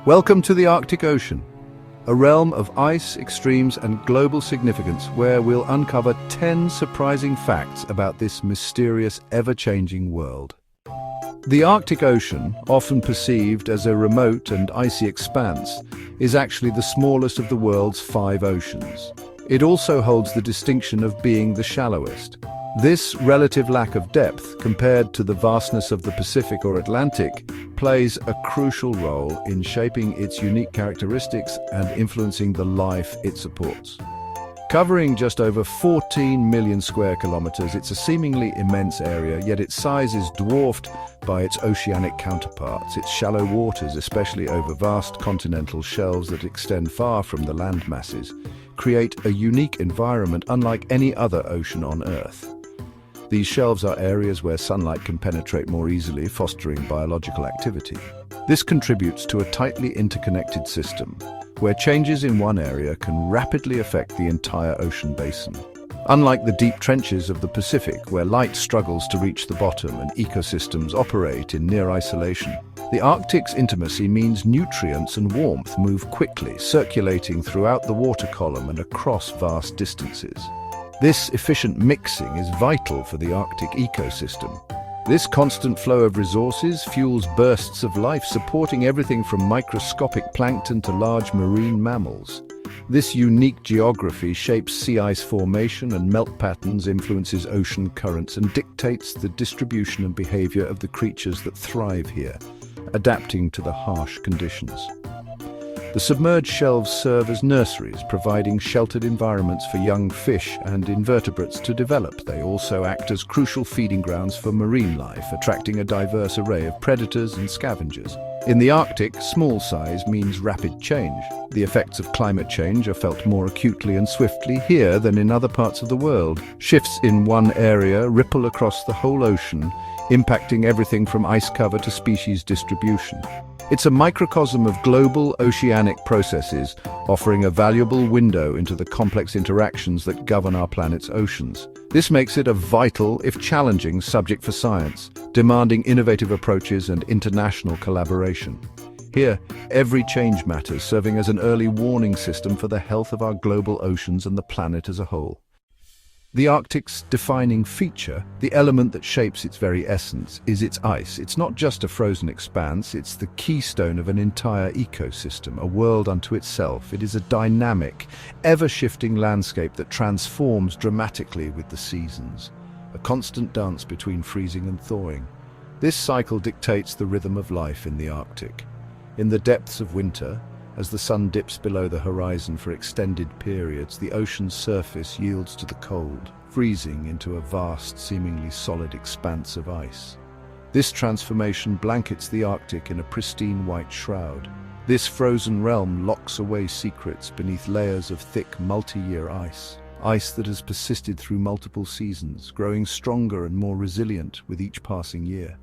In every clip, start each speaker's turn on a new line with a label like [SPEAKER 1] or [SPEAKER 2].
[SPEAKER 1] Welcome to the Arctic Ocean, a realm of ice, extremes and global significance where we'll uncover 10 surprising facts about this mysterious, ever-changing world. The Arctic Ocean, often perceived as a remote and icy expanse, is actually the smallest of the world's 5 oceans. It also holds the distinction of being the shallowest. This relative lack of depth, compared to the vastness of the Pacific or Atlantic, plays a crucial role in shaping its unique characteristics and influencing the life it supports. Covering just over 14 million square kilometers, it's a seemingly immense area, yet its size is dwarfed by its oceanic counterparts. Its shallow waters, especially over vast continental shelves that extend far from the land masses, create a unique environment unlike any other ocean on Earth. These shelves are areas where sunlight can penetrate more easily, fostering biological activity. This contributes to a tightly interconnected system, where changes in one area can rapidly affect the entire ocean basin. Unlike the deep trenches of the Pacific, where light struggles to reach the bottom and ecosystems operate in near isolation, the Arctic's intimacy means nutrients and warmth move quickly, circulating throughout the water column and across vast distances. This efficient mixing is vital for the Arctic ecosystem. This constant flow of resources fuels bursts of life, supporting everything from microscopic plankton to large marine mammals. This unique geography shapes sea ice formation and melt patterns, influences ocean currents, and dictates the distribution and behavior of the creatures that thrive here, adapting to the harsh conditions. The submerged shelves serve as nurseries, providing sheltered environments for young fish and invertebrates to develop. They also act as crucial feeding grounds for marine life, attracting a diverse array of predators and scavengers. In the Arctic, small size means rapid change. The effects of climate change are felt more acutely and swiftly here than in other parts of the world. Shifts in one area ripple across the whole ocean, impacting everything from ice cover to species distribution. It's a microcosm of global oceanic processes, offering a valuable window into the complex interactions that govern our planet's oceans. This makes it a vital, if challenging, subject for science, demanding innovative approaches and international collaboration. Here, every change matters, serving as an early warning system for the health of our global oceans and the planet as a whole. The Arctic's defining feature, the element that shapes its very essence, is its ice. It's not just a frozen expanse, it's the keystone of an entire ecosystem, a world unto itself. It is a dynamic, ever-shifting landscape that transforms dramatically with the seasons, a constant dance between freezing and thawing. This cycle dictates the rhythm of life in the Arctic. In the depths of winter, as the sun dips below the horizon for extended periods, the ocean's surface yields to the cold, freezing into a vast, seemingly solid expanse of ice. This transformation blankets the Arctic in a pristine white shroud. This frozen realm locks away secrets beneath layers of thick, multi-year ice. Ice that has persisted through multiple seasons, growing stronger and more resilient with each passing year.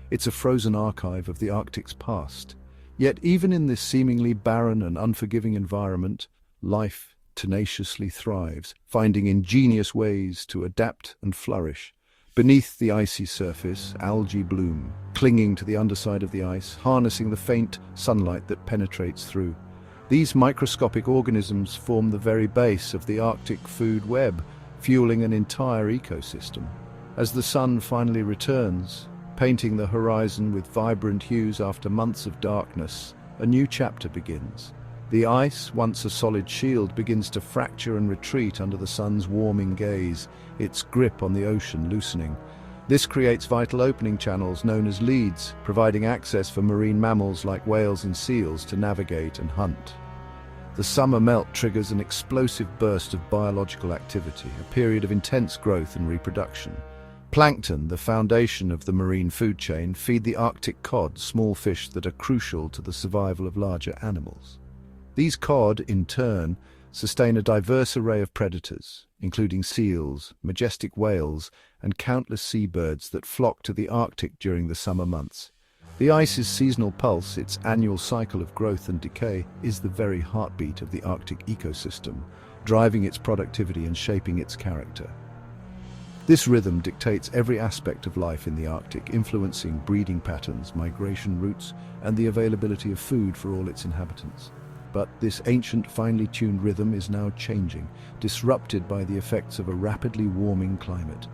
[SPEAKER 1] It's a frozen archive of the Arctic's past. Yet even in this seemingly barren and unforgiving environment, life tenaciously thrives, finding ingenious ways to adapt and flourish. Beneath the icy surface, algae bloom, clinging to the underside of the ice, harnessing the faint sunlight that penetrates through. These microscopic organisms form the very base of the Arctic food web, fueling an entire ecosystem. As the sun finally returns, painting the horizon with vibrant hues after months of darkness, a new chapter begins. The ice, once a solid shield, begins to fracture and retreat under the sun's warming gaze, its grip on the ocean loosening. This creates vital opening channels known as leads, providing access for marine mammals like whales and seals to navigate and hunt. The summer melt triggers an explosive burst of biological activity, a period of intense growth and reproduction. Plankton, the foundation of the marine food chain, feed the Arctic cod, small fish that are crucial to the survival of larger animals. These cod, in turn, sustain a diverse array of predators, including seals, majestic whales, and countless seabirds that flock to the Arctic during the summer months. The ice's seasonal pulse, its annual cycle of growth and decay, is the very heartbeat of the Arctic ecosystem, driving its productivity and shaping its character. This rhythm dictates every aspect of life in the Arctic, influencing breeding patterns, migration routes, and the availability of food for all its inhabitants. But this ancient, finely tuned rhythm is now changing, disrupted by the effects of a rapidly warming climate.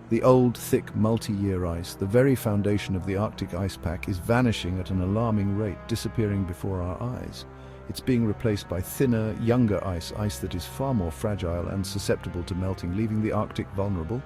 [SPEAKER 1] The old, thick, multi-year ice, the very foundation of the Arctic ice pack, is vanishing at an alarming rate, disappearing before our eyes. It's being replaced by thinner, younger ice that is far more fragile and susceptible to melting, leaving the Arctic vulnerable.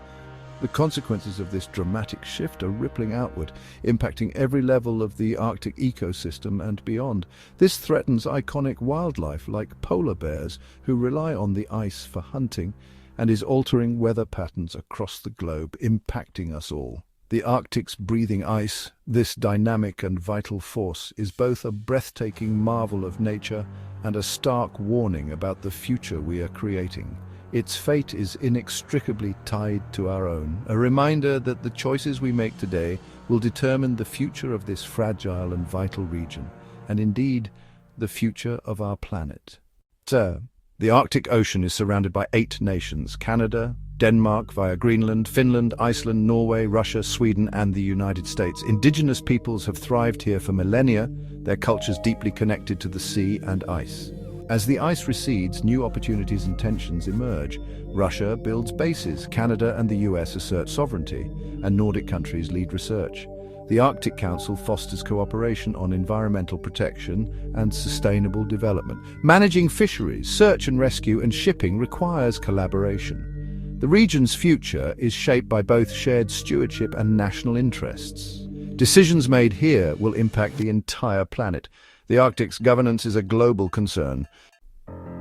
[SPEAKER 1] The consequences of this dramatic shift are rippling outward, impacting every level of the Arctic ecosystem and beyond. This threatens iconic wildlife like polar bears, who rely on the ice for hunting, and is altering weather patterns across the globe, impacting us all. The Arctic's breathing ice, this dynamic and vital force, is both a breathtaking marvel of nature and a stark warning about the future we are creating. Its fate is inextricably tied to our own, a reminder that the choices we make today will determine the future of this fragile and vital region, and indeed, the future of our planet. So, the Arctic Ocean is surrounded by 8 nations: Canada, Denmark via Greenland, Finland, Iceland, Norway, Russia, Sweden, and the United States. Indigenous peoples have thrived here for millennia, their cultures deeply connected to the sea and ice. As the ice recedes, new opportunities and tensions emerge. Russia builds bases, Canada and the US assert sovereignty, and Nordic countries lead research. The Arctic Council fosters cooperation on environmental protection and sustainable development. Managing fisheries, search and rescue, and shipping requires collaboration. The region's future is shaped by both shared stewardship and national interests. Decisions made here will impact the entire planet. The Arctic's governance is a global concern.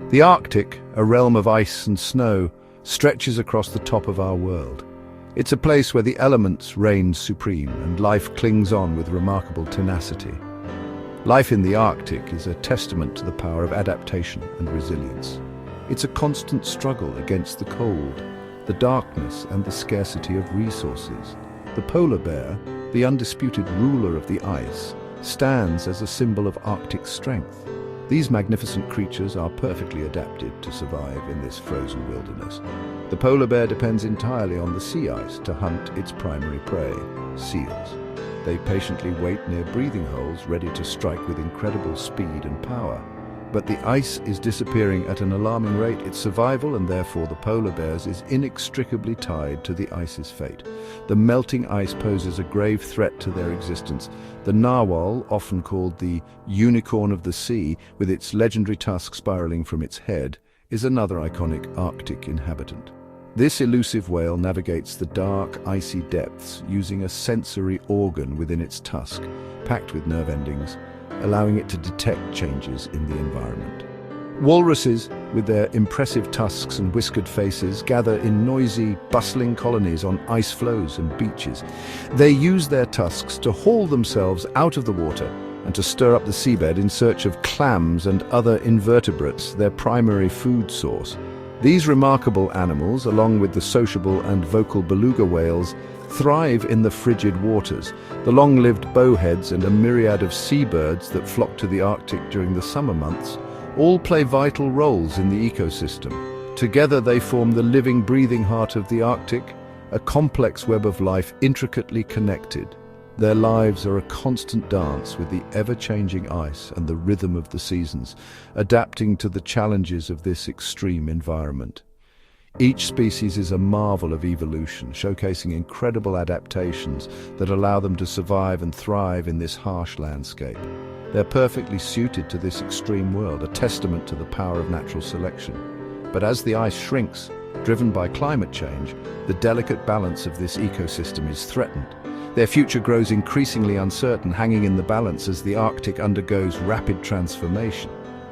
[SPEAKER 1] The Arctic, a realm of ice and snow, stretches across the top of our world. It's a place where the elements reign supreme and life clings on with remarkable tenacity. Life in the Arctic is a testament to the power of adaptation and resilience. It's a constant struggle against the cold, the darkness, and the scarcity of resources. The polar bear, the undisputed ruler of the ice, stands as a symbol of Arctic strength. These magnificent creatures are perfectly adapted to survive in this frozen wilderness. The polar bear depends entirely on the sea ice to hunt its primary prey, seals. They patiently wait near breathing holes, ready to strike with incredible speed and power. But the ice is disappearing at an alarming rate. Its survival, and therefore the polar bears, is inextricably tied to the ice's fate. The melting ice poses a grave threat to their existence. The narwhal, often called the unicorn of the sea, with its legendary tusk spiraling from its head, is another iconic Arctic inhabitant. This elusive whale navigates the dark, icy depths using a sensory organ within its tusk, packed with nerve endings, allowing it to detect changes in the environment. Walruses, with their impressive tusks and whiskered faces, gather in noisy, bustling colonies on ice floes and beaches. They use their tusks to haul themselves out of the water and to stir up the seabed in search of clams and other invertebrates, their primary food source. These remarkable animals, along with the sociable and vocal beluga whales, thrive in the frigid waters. The long-lived bowheads and a myriad of seabirds that flock to the Arctic during the summer months all play vital roles in the ecosystem. Together they form the living, breathing heart of the Arctic, a complex web of life intricately connected. Their lives are a constant dance with the ever-changing ice and the rhythm of the seasons, adapting to the challenges of this extreme environment. Each species is a marvel of evolution, showcasing incredible adaptations that allow them to survive and thrive in this harsh landscape. They're perfectly suited to this extreme world, a testament to the power of natural selection. But as the ice shrinks, driven by climate change, the delicate balance of this ecosystem is threatened. Their future grows increasingly uncertain, hanging in the balance as the Arctic undergoes rapid transformation.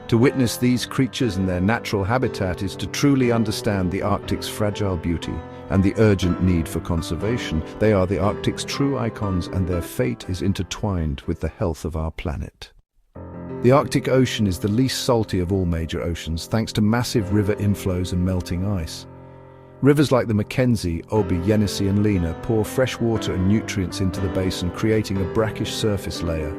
[SPEAKER 1] To witness these creatures in their natural habitat is to truly understand the Arctic's fragile beauty and the urgent need for conservation. They are the Arctic's true icons, and their fate is intertwined with the health of our planet. The Arctic Ocean is the least salty of all major oceans, thanks to massive river inflows and melting ice. Rivers like the Mackenzie, Obi, Yenisei and Lena pour fresh water and nutrients into the basin, creating a brackish surface layer.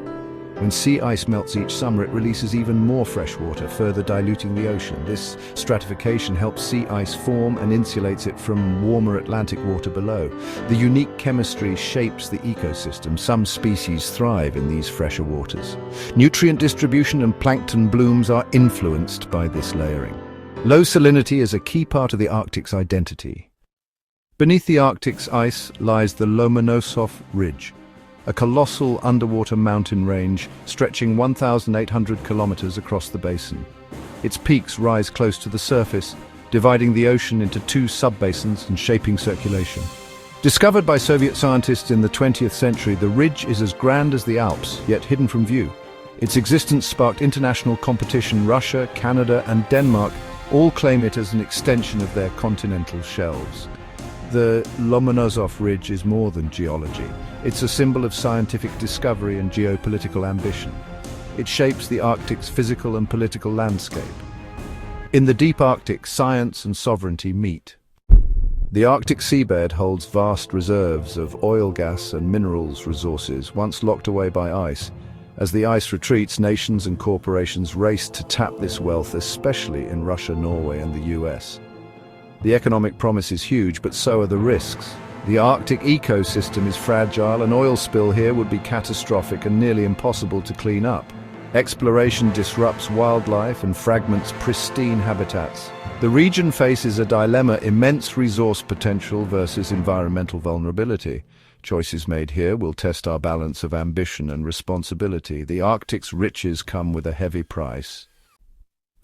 [SPEAKER 1] When sea ice melts each summer, it releases even more fresh water, further diluting the ocean. This stratification helps sea ice form and insulates it from warmer Atlantic water below. The unique chemistry shapes the ecosystem. Some species thrive in these fresher waters. Nutrient distribution and plankton blooms are influenced by this layering. Low salinity is a key part of the Arctic's identity. Beneath the Arctic's ice lies the Lomonosov Ridge, a colossal underwater mountain range stretching 1,800 kilometers across the basin. Its peaks rise close to the surface, dividing the ocean into two subbasins and shaping circulation. Discovered by Soviet scientists in the 20th century, the ridge is as grand as the Alps, yet hidden from view. Its existence sparked international competition. Russia, Canada, and Denmark all claim it as an extension of their continental shelves. The Lomonosov Ridge is more than geology. It's a symbol of scientific discovery and geopolitical ambition. It shapes the Arctic's physical and political landscape. In the deep Arctic, science and sovereignty meet. The Arctic seabed holds vast reserves of oil, gas, and minerals resources, once locked away by ice. As the ice retreats, nations and corporations race to tap this wealth, especially in Russia, Norway, and the US. The economic promise is huge, but so are the risks. The Arctic ecosystem is fragile. An oil spill here would be catastrophic and nearly impossible to clean up. Exploration disrupts wildlife and fragments pristine habitats. The region faces a dilemma: immense resource potential versus environmental vulnerability. Choices made here will test our balance of ambition and responsibility. The Arctic's riches come with a heavy price.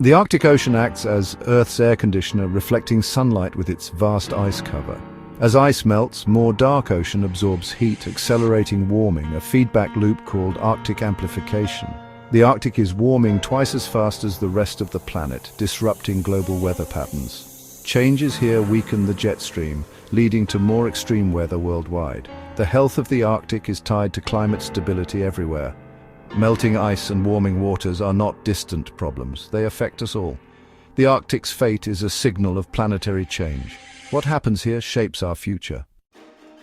[SPEAKER 1] The Arctic Ocean acts as Earth's air conditioner, reflecting sunlight with its vast ice cover. As ice melts, more dark ocean absorbs heat, accelerating warming, a feedback loop called Arctic amplification. The Arctic is warming twice as fast as the rest of the planet, disrupting global weather patterns. Changes here weaken the jet stream, leading to more extreme weather worldwide. The health of the Arctic is tied to climate stability everywhere. Melting ice and warming waters are not distant problems. They affect us all. The Arctic's fate is a signal of planetary change. What happens here shapes our future.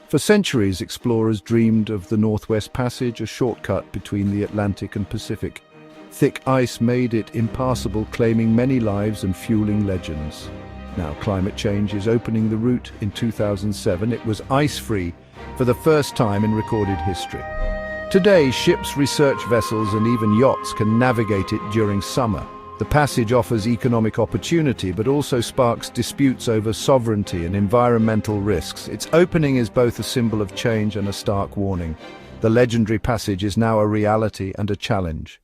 [SPEAKER 1] For centuries, explorers dreamed of the Northwest Passage, a shortcut between the Atlantic and Pacific. Thick ice made it impassable, claiming many lives and fueling legends. Now climate change is opening the route. In 2007, it was ice-free for the first time in recorded history. Today, ships, research vessels, and even yachts can navigate it during summer. The passage offers economic opportunity, but also sparks disputes over sovereignty and environmental risks. Its opening is both a symbol of change and a stark warning. The legendary passage is now a reality and a challenge.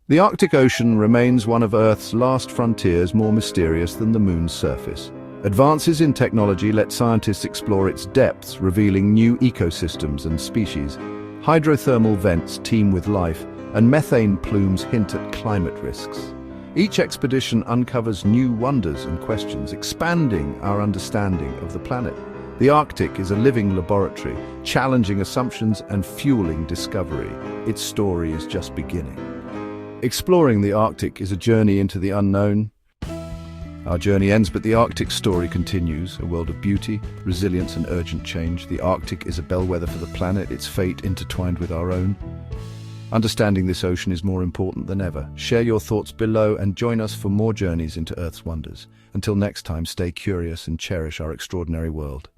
[SPEAKER 1] The Arctic Ocean remains one of Earth's last frontiers, more mysterious than the Moon's surface. Advances in technology let scientists explore its depths, revealing new ecosystems and species. Hydrothermal vents teem with life, and methane plumes hint at climate risks. Each expedition uncovers new wonders and questions, expanding our understanding of the planet. The Arctic is a living laboratory, challenging assumptions and fueling discovery. Its story is just beginning. Exploring the Arctic is a journey into the unknown. Our journey ends, but the Arctic story continues, a world of beauty, resilience, and urgent change. The Arctic is a bellwether for the planet, its fate intertwined with our own. Understanding this ocean is more important than ever. Share your thoughts below and join us for more journeys into Earth's wonders. Until next time, stay curious and cherish our extraordinary world.